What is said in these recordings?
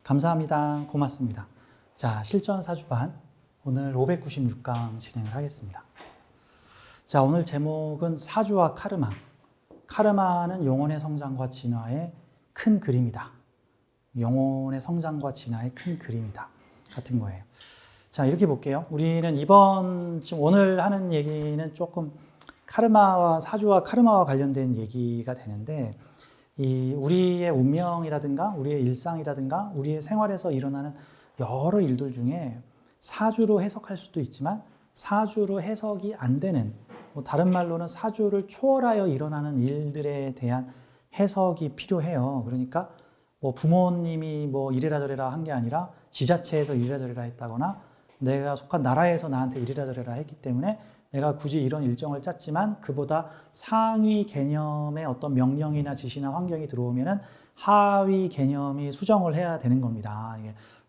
감사합니다. 고맙습니다. 자, 실전 사주반 오늘 596강 진행을 하겠습니다. 자, 오늘 제목은 사주와 카르마. 카르마는 영혼의 성장과 진화의 큰 그림이다. 영혼의 성장과 진화의 큰 그림이다. 같은 거예요. 자, 이렇게 볼게요. 우리는 지금 오늘 하는 얘기는 조금 사주와 카르마와 관련된 얘기가 되는데, 우리의 운명이라든가 우리의 일상이라든가 우리의 생활에서 일어나는 여러 일들 중에 사주로 해석할 수도 있지만 사주로 해석이 안 되는, 다른 말로는 사주를 초월하여 일어나는 일들에 대한 해석이 필요해요. 그러니까 부모님이 이래라 저래라 한 게 아니라 지자체에서 이래라 저래라 했다거나 내가 속한 나라에서 나한테 이래라 저래라 했기 때문에 내가 굳이 이런 일정을 짰지만 그보다 상위 개념의 어떤 명령이나 지시나 환경이 들어오면은 하위 개념이 수정을 해야 되는 겁니다.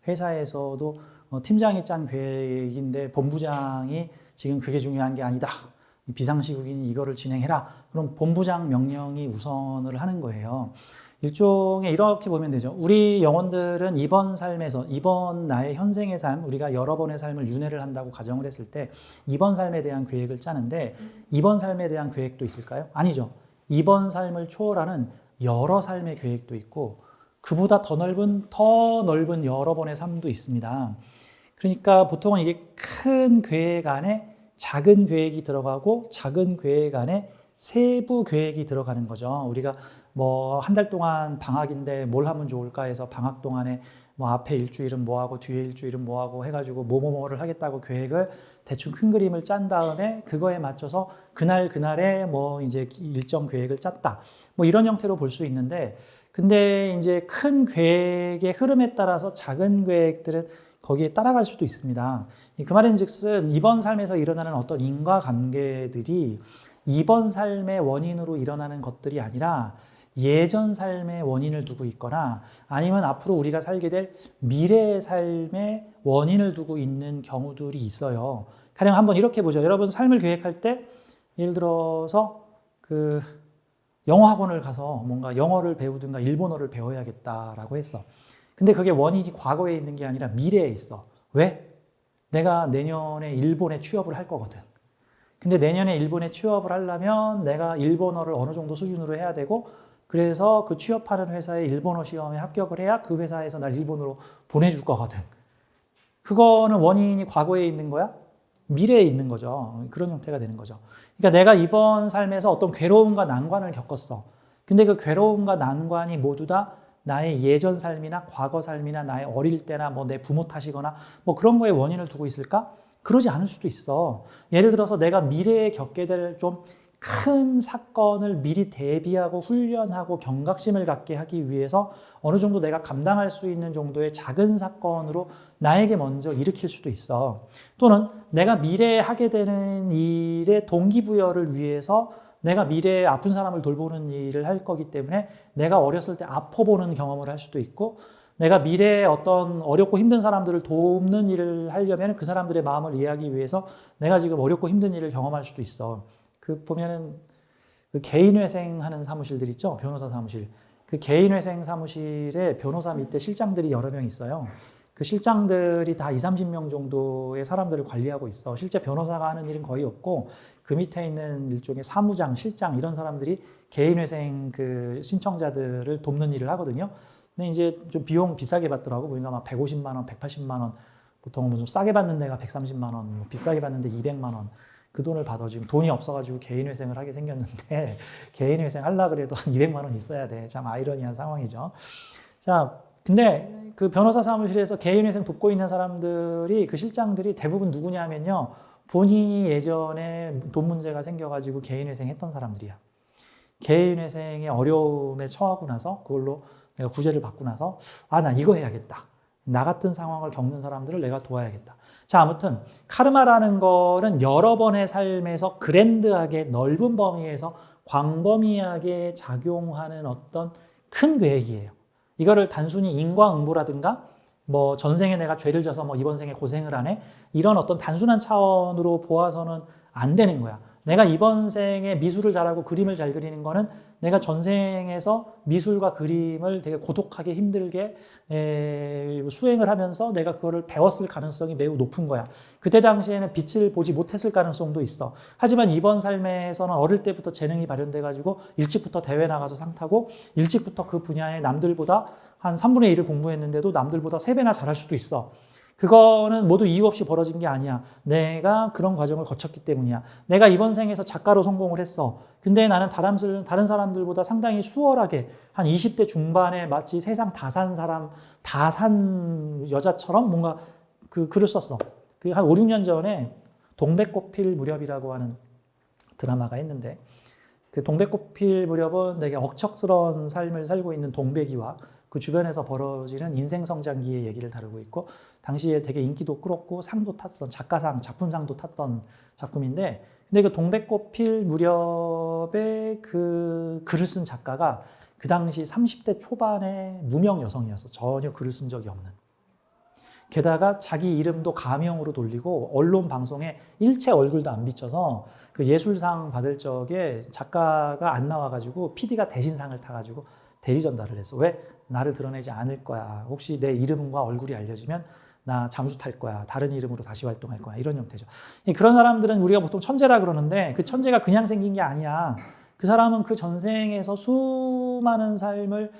회사에서도 팀장이 짠 계획인데 본부장이 지금 그게 중요한 게 아니다. 비상시국이니 이거를 진행해라. 그럼 본부장 명령이 우선을 하는 거예요. 일종의 이렇게 보면 되죠. 우리 영혼들은 이번 나의 현생의 삶, 우리가 여러 번의 삶을 윤회를 한다고 가정을 했을 때 이번 삶에 대한 계획을 짜는데 이번 삶에 대한 계획도 있을까요? 아니죠. 이번 삶을 초월하는 여러 삶의 계획도 있고 그보다 더 넓은 여러 번의 삶도 있습니다. 그러니까 보통은 이게 큰 계획 안에 작은 계획이 들어가고 작은 계획 안에 세부 계획이 들어가는 거죠. 우리가 한 달 동안 방학인데 뭘 하면 좋을까 해서 방학 동안에 앞에 일주일은 뭐하고 뒤에 일주일은 뭐하고 해가지고 뭐를 하겠다고 계획을 대충 큰 그림을 짠 다음에 그거에 맞춰서 그날에 이제 일정 계획을 짰다. 이런 형태로 볼 수 있는데, 근데 이제 큰 계획의 흐름에 따라서 작은 계획들은 거기에 따라갈 수도 있습니다. 그 말인즉슨 이번 삶에서 일어나는 어떤 인과관계들이 이번 삶의 원인으로 일어나는 것들이 아니라 예전 삶의 원인을 두고 있거나 아니면 앞으로 우리가 살게 될 미래의 삶의 원인을 두고 있는 경우들이 있어요. 가령 한번 이렇게 보죠. 여러분 삶을 계획할 때 예를 들어서 영어 학원을 가서 뭔가 영어를 배우든가 일본어를 배워야겠다라고 했어. 근데 그게 원인이 과거에 있는 게 아니라 미래에 있어. 왜? 내가 내년에 일본에 취업을 할 거거든. 근데 내년에 일본에 취업을 하려면 내가 일본어를 어느 정도 수준으로 해야 되고, 그래서 그 취업하는 회사의 일본어 시험에 합격을 해야 그 회사에서 날 일본으로 보내줄 거거든. 그거는 원인이 과거에 있는 거야? 미래에 있는 거죠. 그런 형태가 되는 거죠. 그러니까 내가 이번 삶에서 어떤 괴로움과 난관을 겪었어. 근데 그 괴로움과 난관이 모두 다 나의 예전 삶이나 과거 삶이나 나의 어릴 때나 내 부모 탓이거나 그런 거에 원인을 두고 있을까? 그러지 않을 수도 있어. 예를 들어서 내가 미래에 겪게 될 좀 큰 사건을 미리 대비하고 훈련하고 경각심을 갖게 하기 위해서 어느 정도 내가 감당할 수 있는 정도의 작은 사건으로 나에게 먼저 일으킬 수도 있어. 또는 내가 미래에 하게 되는 일의 동기부여를 위해서 내가 미래에 아픈 사람을 돌보는 일을 할 거기 때문에 내가 어렸을 때 아파보는 경험을 할 수도 있고, 내가 미래에 어떤 어렵고 힘든 사람들을 돕는 일을 하려면 그 사람들의 마음을 이해하기 위해서 내가 지금 어렵고 힘든 일을 경험할 수도 있어. 보면은 개인회생하는 사무실들 있죠? 변호사 사무실. 그 개인회생 사무실에 변호사 밑에 실장들이 여러 명 있어요. 그 실장들이 다 20-30명 정도의 사람들을 관리하고 있어. 실제 변호사가 하는 일은 거의 없고 그 밑에 있는 일종의 사무장, 실장 이런 사람들이 개인회생 신청자들을 돕는 일을 하거든요. 근데 이제 좀 비용 비싸게 받더라고. 그러니까 막 150만 원, 180만 원, 보통 좀 싸게 받는 데가 130만 원, 비싸게 받는데 200만 원. 그 돈을 받아. 지금 돈이 없어가지고 개인회생을 하게 생겼는데 개인회생 하려고 그래도 한 200만 원 있어야 돼. 참 아이러니한 상황이죠. 자, 근데 그 변호사 사무실에서 개인회생 돕고 있는 사람들이, 그 실장들이 대부분 누구냐면요, 본인이 예전에 돈 문제가 생겨가지고 개인회생 했던 사람들이야. 개인회생의 어려움에 처하고 나서 그걸로 내가 구제를 받고 나서 나 이거 해야겠다. 나 같은 상황을 겪는 사람들을 내가 도와야겠다. 자, 아무튼 카르마라는 거는 여러 번의 삶에서 그랜드하게 넓은 범위에서 광범위하게 작용하는 어떤 큰 계획이에요. 이거를 단순히 인과응보라든가 전생에 내가 죄를 져서 이번 생에 고생을 하네, 이런 어떤 단순한 차원으로 보아서는 안 되는 거야. 내가 이번 생에 미술을 잘하고 그림을 잘 그리는 거는 내가 전생에서 미술과 그림을 되게 고독하게 힘들게 수행을 하면서 내가 그거를 배웠을 가능성이 매우 높은 거야. 그때 당시에는 빛을 보지 못했을 가능성도 있어. 하지만 이번 삶에서는 어릴 때부터 재능이 발현돼가지고 일찍부터 대회 나가서 상 타고 일찍부터 그 분야에 남들보다 한 3분의 1을 공부했는데도 남들보다 3배나 잘할 수도 있어. 그거는 모두 이유 없이 벌어진 게 아니야. 내가 그런 과정을 거쳤기 때문이야. 내가 이번 생에서 작가로 성공을 했어. 근데 나는 다른 사람들보다 상당히 수월하게 한 20대 중반에 마치 세상 다 산 사람, 다 산 여자처럼 뭔가 그 글을 썼어. 그 한 5, 6년 전에 동백꽃 필 무렵이라고 하는 드라마가 있는데 그 동백꽃 필 무렵은 되게 억척스러운 삶을 살고 있는 동백이와 그 주변에서 벌어지는 인생 성장기의 얘기를 다루고 있고 당시에 되게 인기도 끌었고 상도 탔던 작가상, 작품상도 탔던 작품인데 근데 그 동백꽃 필 무렵에 그 글을 쓴 작가가 그 당시 30대 초반의 무명 여성이었어. 전혀 글을 쓴 적이 없는. 게다가 자기 이름도 가명으로 돌리고 언론 방송에 일체 얼굴도 안 비춰서 그 예술상 받을 적에 작가가 안 나와가지고 PD가 대신 상을 타가지고 대리 전달을 했어. 왜? 나를 드러내지 않을 거야. 혹시 내 이름과 얼굴이 알려지면 나 잠수 탈 거야. 다른 이름으로 다시 활동할 거야. 이런 형태죠. 그런 사람들은 우리가 보통 천재라 그러는데 그 천재가 그냥 생긴 게 아니야. 그 사람은 그 전생에서 수많은 삶을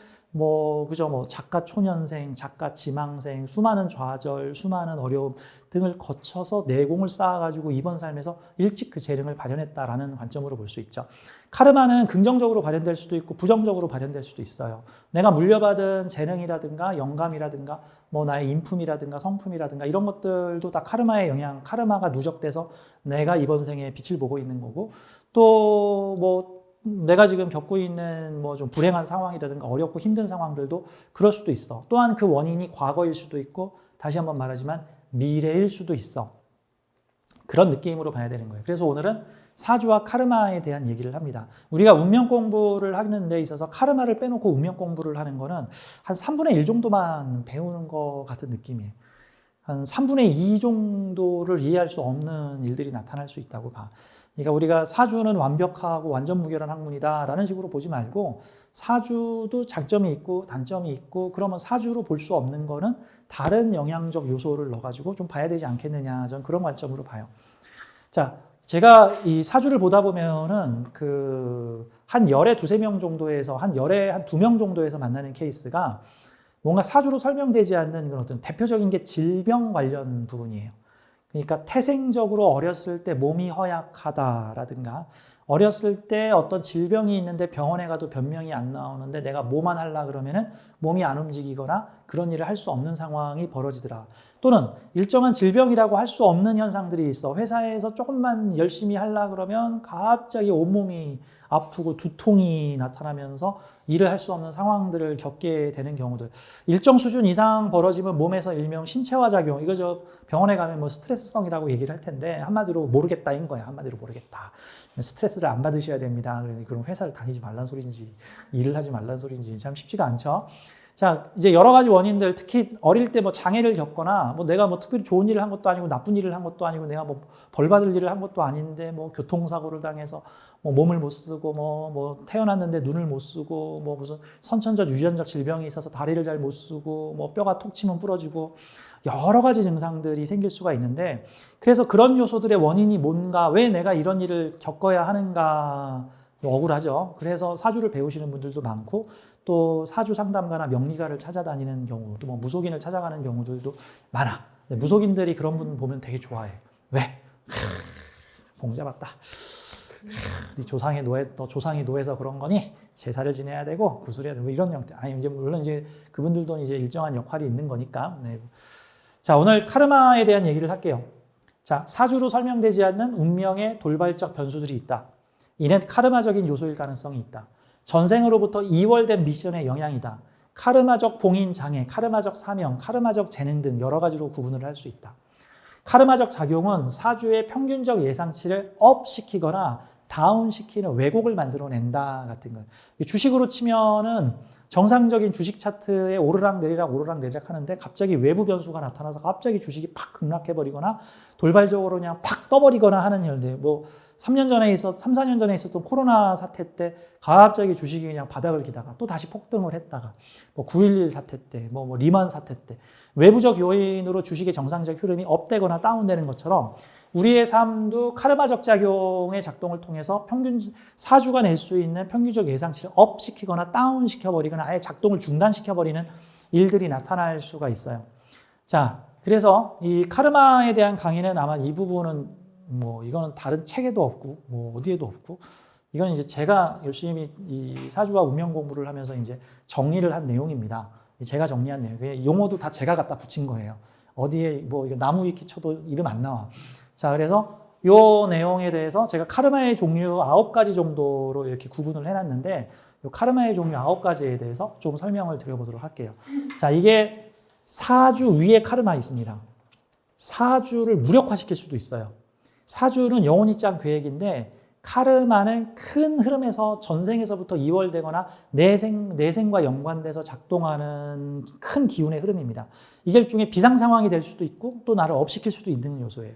그죠? 작가 초년생, 작가 지망생, 수많은 좌절, 수많은 어려움 등을 거쳐서 내공을 쌓아가지고 이번 삶에서 일찍 그 재능을 발현했다라는 관점으로 볼 수 있죠. 카르마는 긍정적으로 발현될 수도 있고 부정적으로 발현될 수도 있어요. 내가 물려받은 재능이라든가 영감이라든가 나의 인품이라든가 성품이라든가 이런 것들도 다 카르마의 영향, 카르마가 누적돼서 내가 이번 생에 빛을 보고 있는 거고 또 내가 지금 겪고 있는 좀 불행한 상황이라든가 어렵고 힘든 상황들도 그럴 수도 있어. 또한 그 원인이 과거일 수도 있고 다시 한번 말하지만 미래일 수도 있어. 그런 느낌으로 봐야 되는 거예요. 그래서 오늘은 사주와 카르마에 대한 얘기를 합니다. 우리가 운명 공부를 하는 데 있어서 카르마를 빼놓고 운명 공부를 하는 거는 한 3분의 1 정도만 배우는 것 같은 느낌이에요. 한 3분의 2 정도를 이해할 수 없는 일들이 나타날 수 있다고 봐. 그러니까 우리가 사주는 완벽하고 완전 무결한 학문이다라는 식으로 보지 말고 사주도 장점이 있고 단점이 있고 그러면 사주로 볼 수 없는 거는 다른 영향적 요소를 넣어가지고 좀 봐야 되지 않겠느냐 저는 그런 관점으로 봐요. 자, 제가 이 사주를 보다 보면은 한 열에 2-3명 정도에서 한 열에 한 2명 정도에서 만나는 케이스가 뭔가 사주로 설명되지 않는 그런 어떤 대표적인 게 질병 관련 부분이에요. 그러니까 태생적으로 어렸을 때 몸이 허약하다라든가 어렸을 때 어떤 질병이 있는데 병원에 가도 변명이 안 나오는데 내가 뭐만 하려 그러면은 몸이 안 움직이거나 그런 일을 할 수 없는 상황이 벌어지더라. 또는 일정한 질병이라고 할 수 없는 현상들이 있어. 회사에서 조금만 열심히 하려 그러면 갑자기 온몸이 아프고 두통이 나타나면서 일을 할 수 없는 상황들을 겪게 되는 경우들. 일정 수준 이상 벌어지면 몸에서 일명 신체화 작용. 이거 병원에 가면 스트레스성이라고 얘기를 할 텐데 한마디로 모르겠다인 거야. 한마디로 모르겠다. 스트레스를 안 받으셔야 됩니다. 그럼 회사를 다니지 말란 소리인지 일을 하지 말란 소리인지 참 쉽지가 않죠. 자, 이제 여러 가지 원인들, 특히 어릴 때 장애를 겪거나 내가 특별히 좋은 일을 한 것도 아니고 나쁜 일을 한 것도 아니고 내가 벌 받을 일을 한 것도 아닌데 교통사고를 당해서 몸을 못 쓰고 태어났는데 눈을 못 쓰고 무슨 선천적 유전적 질병이 있어서 다리를 잘 못 쓰고 뼈가 톡 치면 부러지고 여러 가지 증상들이 생길 수가 있는데 그래서 그런 요소들의 원인이 뭔가 왜 내가 이런 일을 겪어야 하는가 억울하죠. 그래서 사주를 배우시는 분들도 많고 또 사주 상담가나 명리가를 찾아다니는 경우 또 무속인을 찾아가는 경우들도 많아. 무속인들이 그런 분 보면 되게 좋아해. 왜? 공 잡았다. 네 조상이 노해서 그런 거니 제사를 지내야 되고 구슬해야 되고 이런 형태. 아니 물론 그분들도 일정한 역할이 있는 거니까. 네. 자, 오늘 카르마에 대한 얘기를 할게요. 자, 사주로 설명되지 않는 운명의 돌발적 변수들이 있다. 이는 카르마적인 요소일 가능성이 있다. 전생으로부터 이월된 미션의 영향이다. 카르마적 봉인 장애, 카르마적 사명, 카르마적 재능 등 여러 가지로 구분을 할 수 있다. 카르마적 작용은 사주의 평균적 예상치를 업시키거나 다운시키는 왜곡을 만들어낸다 같은 거예요. 주식으로 치면은 정상적인 주식 차트에 오르락 내리락 하는데 갑자기 외부 변수가 나타나서 갑자기 주식이 팍 급락해버리거나 돌발적으로 그냥 팍 떠버리거나 하는 일들. 뭐 3, 4년 전에 있었던 코로나 사태 때 갑자기 주식이 그냥 바닥을 기다가 또 다시 폭등을 했다가 뭐 9.11 사태 때, 뭐 리만 사태 때 외부적 요인으로 주식의 정상적 흐름이 업되거나 다운되는 것처럼 우리의 삶도 카르마적 작용의 작동을 통해서 평균 사주가 낼 수 있는 평균적 예상치를 업시키거나 다운시켜버리거나 아예 작동을 중단시켜버리는 일들이 나타날 수가 있어요. 자, 그래서 이 카르마에 대한 강의는 아마 이 부분은 뭐 이거는 다른 책에도 없고 뭐 어디에도 없고 이건 이제 제가 열심히 이 사주와 운명 공부를 하면서 이제 정리를 한 내용입니다. 제가 정리한 내용, 용어도 다 제가 갖다 붙인 거예요. 어디에 뭐 이거 나무 위키 쳐도 이름 안 나와. 자, 그래서 요 내용에 대해서 제가 카르마의 종류 9가지 정도로 이렇게 구분을 해놨는데 요 카르마의 종류 9가지에 대해서 좀 설명을 드려보도록 할게요. 자, 이게 사주 위에 카르마 있습니다. 사주를 무력화시킬 수도 있어요. 사주는 영혼이 짠 계획인데 카르마는 큰 흐름에서 전생에서부터 이월되거나 내생과 연관돼서 작동하는 큰 기운의 흐름입니다. 이게 일종의 비상 상황이 될 수도 있고 또 나를 업시킬 수도 있는 요소예요.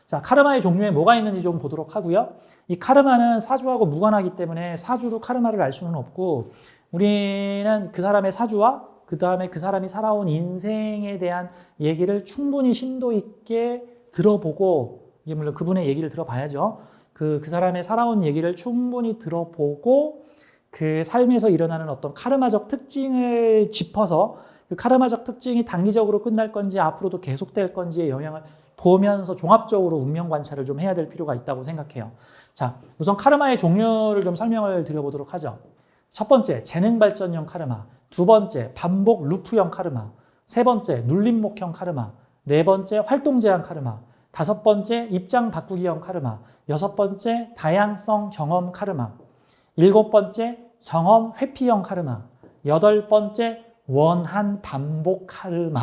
자, 카르마의 종류에 뭐가 있는지 좀 보도록 하고요. 이 카르마는 사주하고 무관하기 때문에 사주로 카르마를 알 수는 없고 우리는 그 사람의 사주와 그 다음에 그 사람이 살아온 인생에 대한 얘기를 충분히 심도 있게 들어보고 이제 물론 그분의 얘기를 들어봐야죠. 그 사람의 살아온 얘기를 충분히 들어보고 그 삶에서 일어나는 어떤 카르마적 특징을 짚어서 그 카르마적 특징이 단기적으로 끝날 건지 앞으로도 계속될 건지의 영향을 보면서 종합적으로 운명 관찰을 좀 해야 될 필요가 있다고 생각해요. 자, 우선 카르마의 종류를 좀 설명을 드려보도록 하죠. 첫 번째, 재능 발전형 카르마. 두 번째, 반복 루프형 카르마. 세 번째, 눌림목형 카르마. 네 번째, 활동 제한 카르마. 다섯 번째, 입장 바꾸기형 카르마. 여섯 번째, 다양성 경험 카르마. 일곱 번째, 경험 회피형 카르마. 여덟 번째, 원한 반복 카르마.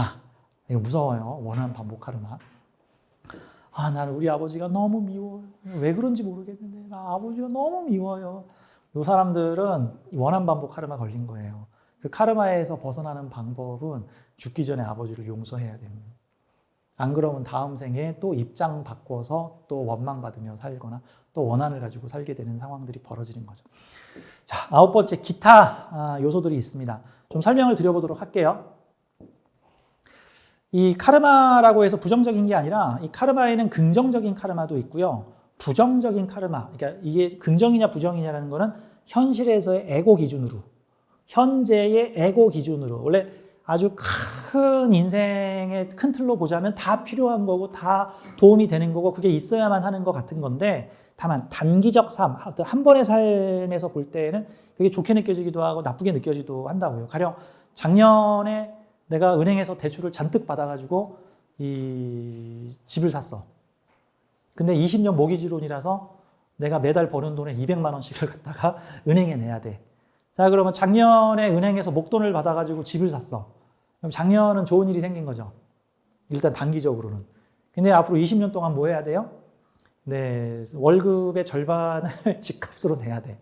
이거 무서워요. 원한 반복 카르마. 아, 나는 우리 아버지가 너무 미워요. 왜 그런지 모르겠는데 나 아버지가 너무 미워요. 이 사람들은 원한 반복 카르마 걸린 거예요. 그 카르마에서 벗어나는 방법은 죽기 전에 아버지를 용서해야 됩니다. 안 그러면 다음 생에 또 입장 바꿔서 또 원망받으며 살거나 또 원한을 가지고 살게 되는 상황들이 벌어지는 거죠. 자, 아홉 번째, 기타 요소들이 있습니다. 좀 설명을 드려보도록 할게요. 이 카르마라고 해서 부정적인 게 아니라 이 카르마에는 긍정적인 카르마도 있고요. 부정적인 카르마, 그러니까 이게 긍정이냐 부정이냐라는 거는 현실에서의 에고 기준으로, 현재의 에고 기준으로, 원래 아주 큰 인생의 큰 틀로 보자면 다 필요한 거고 다 도움이 되는 거고 그게 있어야만 하는 것 같은 건데 다만 단기적 삶, 한 번의 삶에서 볼 때에는 그게 좋게 느껴지기도 하고 나쁘게 느껴지기도 한다고요. 가령 작년에 내가 은행에서 대출을 잔뜩 받아가지고 이 집을 샀어. 근데 20년 모기지론이라서 내가 매달 버는 돈에 200만 원씩을 갖다가 은행에 내야 돼. 자, 그러면 작년에 은행에서 목돈을 받아가지고 집을 샀어. 그럼 작년은 좋은 일이 생긴 거죠. 일단 단기적으로는. 근데 앞으로 20년 동안 뭐 해야 돼요? 네, 월급의 절반을 집값으로 내야 돼.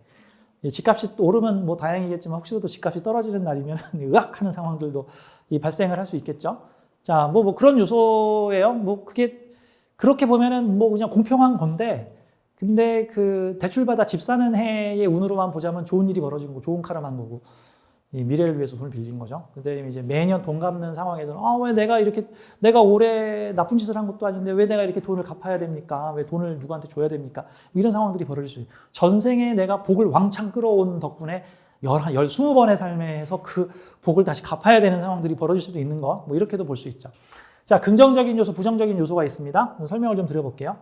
집값이 또 오르면 뭐 다행이겠지만 혹시라도 집값이 떨어지는 날이면 으악하는 상황들도 발생을 할 수 있겠죠. 자, 뭐 그런 요소예요. 뭐 그게 그렇게 보면은 뭐 그냥 공평한 건데, 근데 그 대출받아 집 사는 해의 운으로만 보자면 좋은 일이 벌어진 거고 좋은 카르마인 거고 이 미래를 위해서 돈을 빌린 거죠. 근데 이제 매년 돈 갚는 상황에서는 왜 내가 올해 나쁜 짓을 한 것도 아닌데 왜 내가 이렇게 돈을 갚아야 됩니까? 왜 돈을 누구한테 줘야 됩니까? 이런 상황들이 벌어질 수 있어요. 전생에 내가 복을 왕창 끌어온 덕분에 20번의 삶에서 그 복을 다시 갚아야 되는 상황들이 벌어질 수도 있는 거, 뭐 이렇게도 볼 수 있죠. 자, 긍정적인 요소, 부정적인 요소가 있습니다. 설명을 좀 드려볼게요.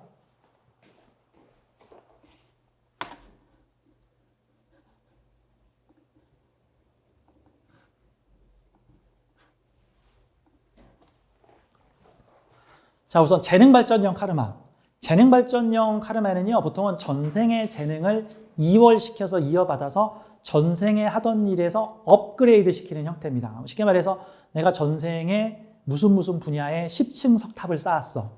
자, 우선 재능 발전형 카르마. 재능 발전형 카르마는요, 보통은 전생의 재능을 이월시켜서 이어받아서 전생에 하던 일에서 업그레이드 시키는 형태입니다. 쉽게 말해서 내가 전생에 무슨 분야에 10층 석탑을 쌓았어.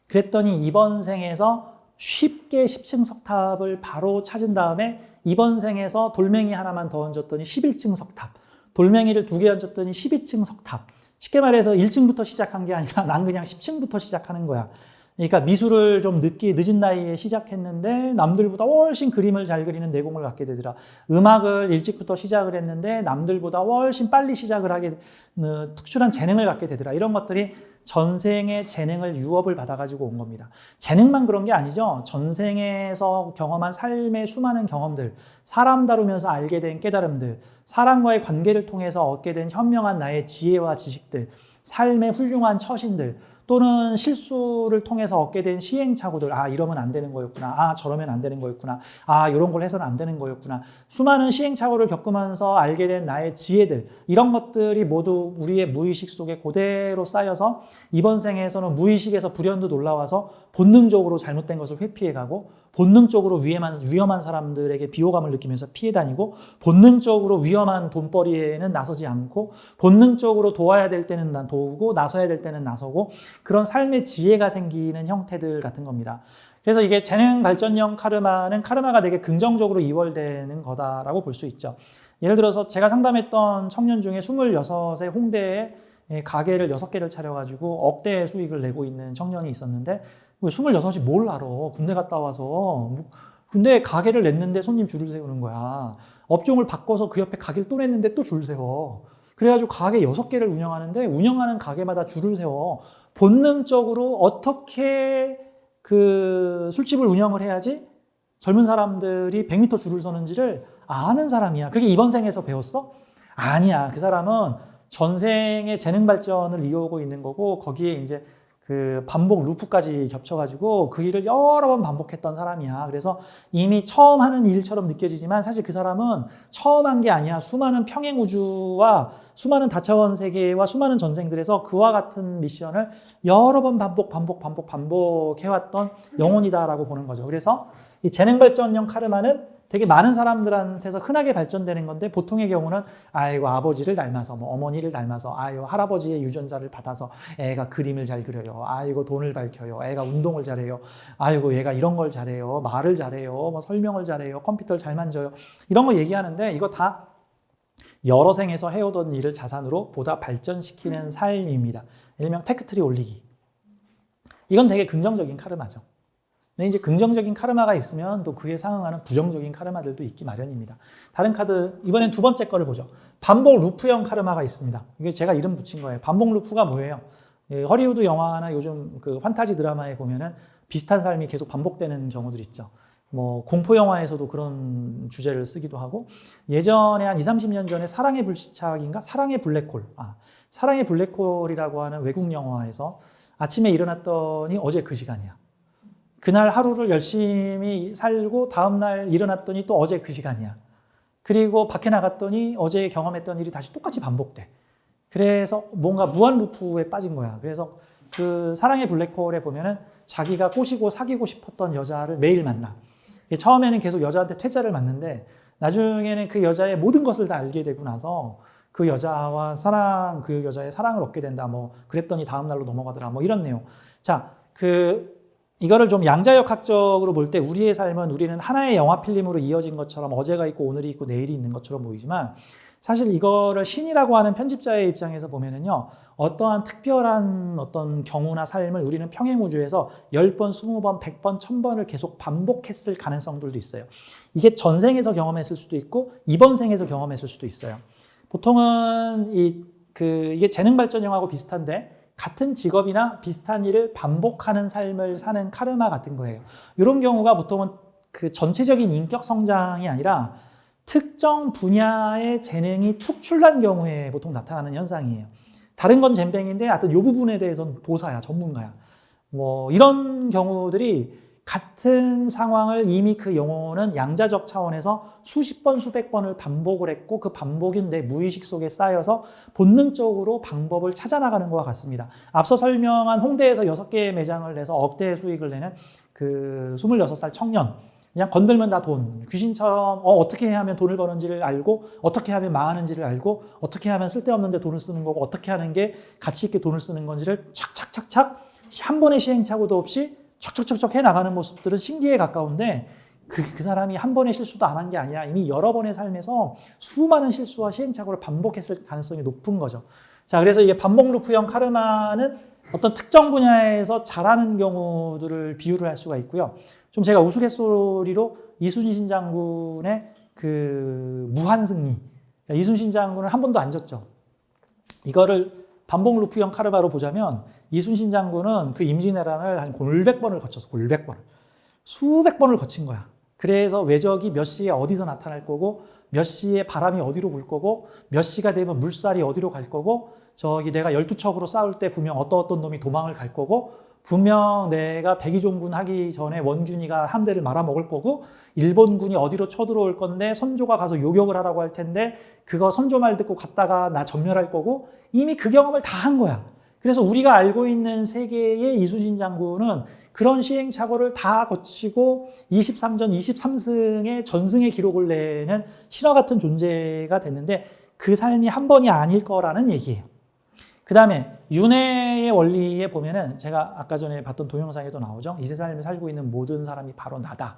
그랬더니 이번 생에서 쉽게 10층 석탑을 바로 찾은 다음에 이번 생에서 돌멩이 하나만 더 얹었더니 11층 석탑. 돌멩이를 2개 얹었더니 12층 석탑. 쉽게 말해서 1층부터 시작한 게 아니라 난 그냥 10층부터 시작하는 거야. 그러니까 미술을 좀 늦은 나이에 시작했는데 남들보다 훨씬 그림을 잘 그리는 내공을 갖게 되더라. 음악을 일찍부터 시작을 했는데 남들보다 훨씬 빨리 시작을 하게 특출한 재능을 갖게 되더라. 이런 것들이 전생의 재능을 유업을 받아가지고 온 겁니다. 재능만 그런 게 아니죠. 전생에서 경험한 삶의 수많은 경험들, 사람 다루면서 알게 된 깨달음들, 사람과의 관계를 통해서 얻게 된 현명한 나의 지혜와 지식들, 삶의 훌륭한 처신들, 또는 실수를 통해서 얻게 된 시행착오들, 아 이러면 안 되는 거였구나, 아 저러면 안 되는 거였구나, 아 이런 걸 해서는 안 되는 거였구나, 수많은 시행착오를 겪으면서 알게 된 나의 지혜들, 이런 것들이 모두 우리의 무의식 속에 그대로 쌓여서 이번 생에서는 무의식에서 불현듯 올라와서 본능적으로 잘못된 것을 회피해가고, 본능적으로 위험한 사람들에게 비호감을 느끼면서 피해 다니고, 본능적으로 위험한 돈벌이에는 나서지 않고, 본능적으로 도와야 될 때는 난 도우고 나서야 될 때는 나서고, 그런 삶의 지혜가 생기는 형태들 같은 겁니다. 그래서 이게 재능 발전형 카르마는 카르마가 되게 긍정적으로 이월되는 거다라고 볼 수 있죠. 예를 들어서 제가 상담했던 청년 중에 26세 홍대에 가게를 6개를 차려가지고 억대의 수익을 내고 있는 청년이 있었는데, 26이 뭘 알아? 군대 갔다 와서. 근데 가게를 냈는데 손님 줄을 세우는 거야. 업종을 바꿔서 그 옆에 가게를 또 냈는데 또 줄 세워. 그래가지고 가게 6개를 운영하는데 운영하는 가게마다 줄을 세워. 본능적으로 어떻게 그 술집을 운영을 해야지 젊은 사람들이 100m 줄을 서는지를 아는 사람이야. 그게 이번 생에서 배웠어? 아니야. 그 사람은 전생의 재능 발전을 이어오고 있는 거고, 거기에 이제 그 반복 루프까지 겹쳐가지고 그 일을 여러 번 반복했던 사람이야. 그래서 이미 처음 하는 일처럼 느껴지지만 사실 그 사람은 처음 한 게 아니야. 수많은 평행 우주와 수많은 다차원 세계와 수많은 전생들에서 그와 같은 미션을 여러 번 반복해왔던 영혼이다라고 보는 거죠. 그래서 이 재능 발전형 카르마는 되게 많은 사람들한테서 흔하게 발전되는 건데, 보통의 경우는 아이고 아버지를 닮아서, 뭐 어머니를 닮아서, 아이고 할아버지의 유전자를 받아서 애가 그림을 잘 그려요, 아이고 돈을 밝혀요, 애가 운동을 잘해요, 아이고 얘가 이런 걸 잘해요, 말을 잘해요, 뭐 설명을 잘해요, 컴퓨터를 잘 만져요, 이런 거 얘기하는데, 이거 다 여러 생에서 해오던 일을 자산으로 보다 발전시키는 삶입니다. 예를 들면 테크트리 올리기, 이건 되게 긍정적인 카르마죠. 근데 이제 긍정적인 카르마가 있으면 또 그에 상응하는 부정적인 카르마들도 있기 마련입니다. 다른 카드, 이번엔 두 번째 거를 보죠. 반복 루프형 카르마가 있습니다. 이게 제가 이름 붙인 거예요. 반복 루프가 뭐예요? 허리우드 영화나 요즘 그 판타지 드라마에 보면은 비슷한 삶이 계속 반복되는 경우들 있죠. 뭐 공포 영화에서도 그런 주제를 쓰기도 하고, 예전에 한 20, 30년 전에 사랑의 불시착인가? 사랑의 블랙홀. 사랑의 블랙홀이라고 하는 외국 영화에서 아침에 일어났더니 어제 그 시간이야. 그날 하루를 열심히 살고 다음날 일어났더니 또 어제 그 시간이야. 그리고 밖에 나갔더니 어제 경험했던 일이 다시 똑같이 반복돼. 그래서 뭔가 무한 루프에 빠진 거야. 그래서 그 사랑의 블랙홀에 보면은 자기가 꼬시고 사귀고 싶었던 여자를 매일 만나. 처음에는 계속 여자한테 퇴짜를 맞는데 나중에는 그 여자의 모든 것을 다 알게 되고 나서 그 여자와 그 여자의 사랑을 얻게 된다. 뭐 그랬더니 다음날로 넘어가더라. 뭐 이런 내용. 자, 이거를 좀 양자역학적으로 볼 때 우리의 삶은 우리는 하나의 영화 필름으로 이어진 것처럼 어제가 있고 오늘이 있고 내일이 있는 것처럼 보이지만, 사실 이거를 신이라고 하는 편집자의 입장에서 보면은요, 어떠한 특별한 어떤 경우나 삶을 우리는 평행우주에서 10번, 20번, 100번, 1000번을 계속 반복했을 가능성들도 있어요. 이게 전생에서 경험했을 수도 있고 이번 생에서 경험했을 수도 있어요. 보통은 이게 재능 발전형하고 비슷한데, 같은 직업이나 비슷한 일을 반복하는 삶을 사는 카르마 같은 거예요. 이런 경우가 보통은 그 전체적인 인격 성장이 아니라 특정 분야의 재능이 특출난 경우에 보통 나타나는 현상이에요. 다른 건 젬병인데 하여튼 이 부분에 대해서는 도사야, 전문가야. 뭐 이런 경우들이 같은 상황을 이미 그 영혼은 양자적 차원에서 수십 번, 수백 번을 반복을 했고, 그 반복이 내 무의식 속에 쌓여서 본능적으로 방법을 찾아나가는 것과 같습니다. 앞서 설명한 홍대에서 6개의 매장을 내서 억대의 수익을 내는 그 26살 청년, 그냥 건들면 다 돈, 귀신처럼 어떻게 하면 돈을 버는지를 알고, 어떻게 하면 망하는지를 알고, 어떻게 하면 쓸데없는데 돈을 쓰는 거고, 어떻게 하는 게 가치 있게 돈을 쓰는 건지를 착착착착 한 번의 시행착오도 없이 척척척척 해나가는 모습들은 신기에 가까운데, 그 사람이 한 번의 실수도 안 한 게 아니라 이미 여러 번의 삶에서 수많은 실수와 시행착오를 반복했을 가능성이 높은 거죠. 자, 그래서 이게 반복 루프형 카르마는 어떤 특정 분야에서 잘하는 경우들을 비유를 할 수가 있고요. 좀 제가 우스갯소리로 이순신 장군의 그 무한승리. 이순신 장군은 한 번도 안 졌죠. 이거를 반복 루프형 카르마로 보자면 이순신 장군은 그 임진왜란을 한 골백 번을 거쳤어. 골백 번을. 수백 번을 거친 거야. 그래서 외적이 몇 시에 어디서 나타날 거고 몇 시에 바람이 어디로 불 거고 몇 시가 되면 물살이 어디로 갈 거고 저기 내가 12척으로 싸울 때 분명 어떤 놈이 도망을 갈 거고 분명 내가 백의종군 하기 전에 원균이가 함대를 말아먹을 거고 일본군이 어디로 쳐들어올 건데 선조가 가서 요격을 하라고 할 텐데 그거 선조 말 듣고 갔다가 나 전멸할 거고 이미 그 경험을 다 한 거야. 그래서 우리가 알고 있는 세계의 이순신 장군은 그런 시행착오를 다 거치고 23전 23승의 전승의 기록을 내는 신화 같은 존재가 됐는데 그 삶이 한 번이 아닐 거라는 얘기예요. 그 다음에 윤회의 원리에 보면은 제가 아까 전에 봤던 동영상에도 나오죠. 이 세상을 살고 있는 모든 사람이 바로 나다.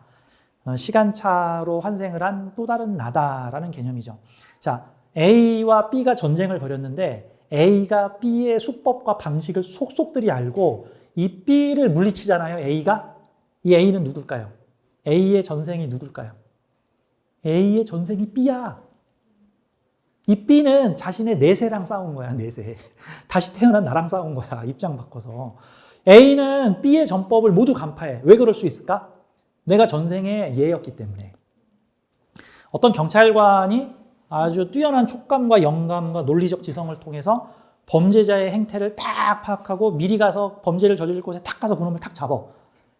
시간차로 환생을 한 또 다른 나다라는 개념이죠. 자, A와 B가 전쟁을 벌였는데 A가 B의 수법과 방식을 속속들이 알고 이 B를 물리치잖아요. A가. 이 A는 누굴까요? A의 전생이 누굴까요? A의 전생이 B야. 이 B는 자신의 내세랑 싸운 거야. 내세. 다시 태어난 나랑 싸운 거야. 입장 바꿔서. A는 B의 전법을 모두 간파해. 왜 그럴 수 있을까? 내가 전생의 얘였기 때문에. 어떤 경찰관이 아주 뛰어난 촉감과 영감과 논리적 지성을 통해서 범죄자의 행태를 딱 파악하고 미리 가서 범죄를 저지를 곳에 탁 가서 그놈을 탁 잡아.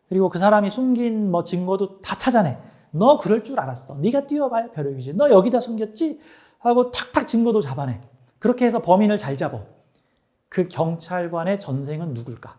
그리고 그 사람이 숨긴 뭐 증거도 다 찾아내. 너 그럴 줄 알았어. 네가 뛰어봐야 벼룩이지. 너 여기다 숨겼지? 하고 탁탁 증거도 잡아내. 그렇게 해서 범인을 잘 잡아. 그 경찰관의 전생은 누굴까?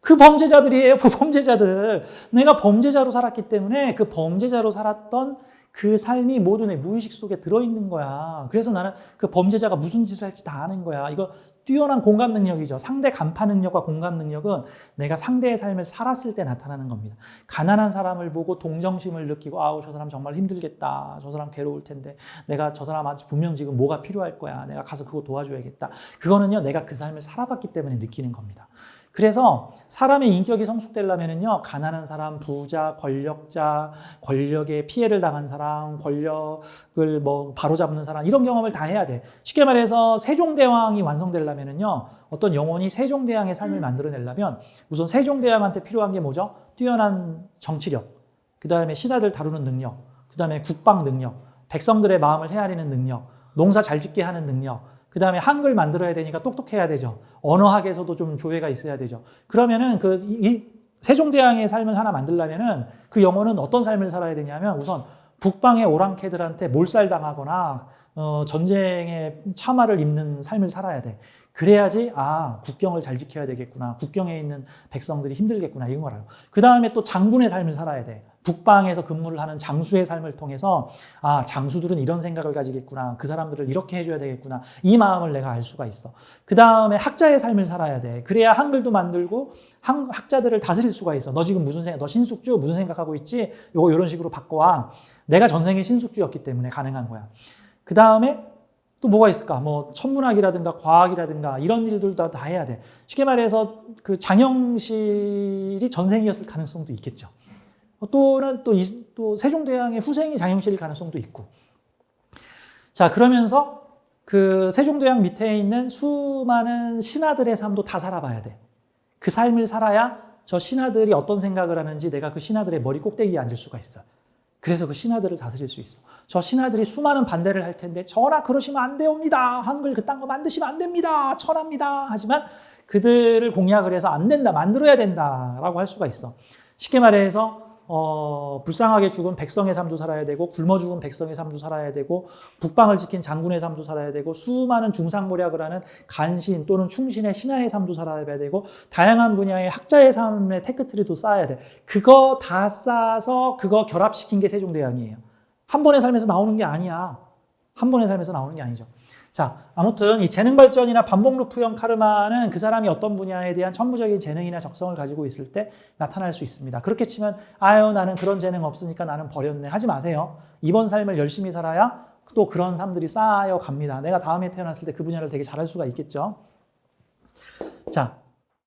그 범죄자들이에요. 그 범죄자들. 내가 범죄자로 살았기 때문에 그 범죄자로 살았던 그 삶이 모두 내 무의식 속에 들어있는 거야. 그래서 나는 그 범죄자가 무슨 짓을 할지 다 아는 거야. 이거 뛰어난 공감 능력이죠. 상대 간파 능력과 공감 능력은 내가 상대의 삶을 살았을 때 나타나는 겁니다. 가난한 사람을 보고 동정심을 느끼고 아우 저 사람 정말 힘들겠다. 저 사람 괴로울 텐데 내가 저 사람한테 분명 지금 뭐가 필요할 거야. 내가 가서 그거 도와줘야겠다. 그거는요 내가 그 삶을 살아봤기 때문에 느끼는 겁니다. 그래서 사람의 인격이 성숙되려면은요, 가난한 사람, 부자, 권력자, 권력에 피해를 당한 사람, 권력을 뭐 바로잡는 사람, 이런 경험을 다 해야 돼. 쉽게 말해서 세종대왕이 완성되려면은요, 어떤 영혼이 세종대왕의 삶을 만들어내려면 우선 세종대왕한테 필요한 게 뭐죠? 뛰어난 정치력, 그 다음에 신하들 다루는 능력, 그 다음에 국방 능력, 백성들의 마음을 헤아리는 능력, 농사 잘 짓게 하는 능력, 그 다음에 한글 만들어야 되니까 똑똑해야 되죠. 언어학에서도 좀 조예가 있어야 되죠. 그러면은 이 세종대왕의 삶을 하나 만들려면은 그 영혼은 어떤 삶을 살아야 되냐면 우선 북방의 오랑캐들한테 몰살당하거나 전쟁의 참화를 입는 삶을 살아야 돼. 그래야지 국경을 잘 지켜야 되겠구나. 국경에 있는 백성들이 힘들겠구나. 이건 알아요. 그 다음에 또 장군의 삶을 살아야 돼. 북방에서 근무를 하는 장수의 삶을 통해서 장수들은 이런 생각을 가지겠구나. 그 사람들을 이렇게 해줘야 되겠구나. 이 마음을 내가 알 수가 있어. 그 다음에 학자의 삶을 살아야 돼. 그래야 한글도 만들고 학자들을 다스릴 수가 있어. 너 지금 무슨 생각, 너 신숙주 무슨 생각하고 있지? 요거 이런 식으로 바꿔와. 내가 전생에 신숙주였기 때문에 가능한 거야. 그 다음에 또 뭐가 있을까? 뭐 천문학이라든가 과학이라든가 이런 일들도 다 해야 돼. 쉽게 말해서 그 장영실이 전생이었을 가능성도 있겠죠. 또는 또 세종대왕의 후생이 장영실일 가능성도 있고. 자, 그러면서 그 세종대왕 밑에 있는 수많은 신하들의 삶도 다 살아봐야 돼. 그 삶을 살아야 저 신하들이 어떤 생각을 하는지 내가 그 신하들의 머리 꼭대기에 앉을 수가 있어. 그래서 그 신하들을 다스릴 수 있어. 저 신하들이 수많은 반대를 할 텐데 전하 그러시면 안 되옵니다. 한글 그딴 거 만드시면 안 됩니다. 천합니다. 하지만 그들을 공략을 해서 안 된다. 만들어야 된다라고 할 수가 있어. 쉽게 말해서 불쌍하게 죽은 백성의 삶도 살아야 되고 굶어 죽은 백성의 삶도 살아야 되고 북방을 지킨 장군의 삶도 살아야 되고 수많은 중상모략을 하는 간신 또는 충신의 신하의 삶도 살아야 되고 다양한 분야의 학자의 삶의 테크트리도 쌓아야 돼. 그거 다 쌓아서 그거 결합시킨 게 세종대왕이에요. 한 번의 삶에서 나오는 게 아니야. 한 번의 삶에서 나오는 게 아니죠. 자, 아무튼 이 재능 발전이나 반복 루프형 카르마는 그 사람이 어떤 분야에 대한 천부적인 재능이나 적성을 가지고 있을 때 나타날 수 있습니다. 그렇게 치면 아유 나는 그런 재능 없으니까 나는 버렸네 하지 마세요. 이번 삶을 열심히 살아야 또 그런 삶들이 쌓여 갑니다. 내가 다음에 태어났을 때 그 분야를 되게 잘할 수가 있겠죠. 자,